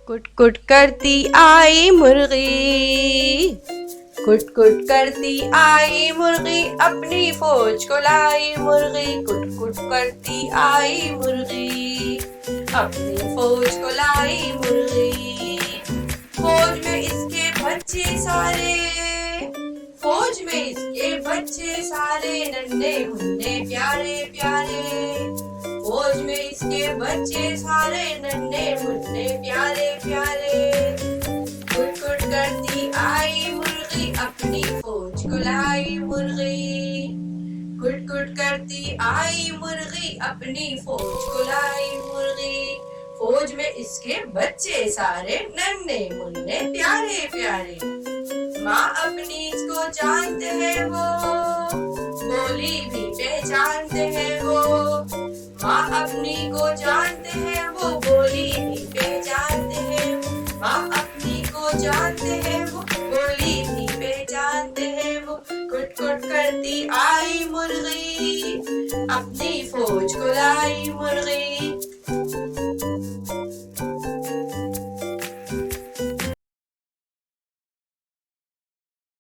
कुट कुट करती आई मुर्गी, कुट कुट करती आई मुर्गी, अपनी फौज को लाई मुर्गी। कुट कुट करती आई मुर्गी, अपनी फौज को लाई मुर्गी। फौज में इसके बच्चे सारे, फौज में इसके बच्चे सारे, नन्हे मुन्ने प्यारे प्यारे। फौज में इसके बच्चे सारे, नन्हे मुन्ने प्यारे प्यारे। कुट कुट करती आई मुर्गी, अपनी फौज को लाई मुर्गी। कुट कुट करती आई मुर्गी, अपनी फौज को लाई मुर्गी। फौज में इसके बच्चे सारे, नन्हे मुन्ने प्यारे प्यारे। माँ अपनी इसको जानते हैं वो, बोली भी पहचानते हैं वो। माँ अपनी को जानते हैं वो, बोली भी पहचानते हैं। माँ अपनी को जानते हैं वो, बोली भी पहचानते हैं वो। कुट कुट करती आई मुर्गी, अपनी फौज को लाई मुर्गी।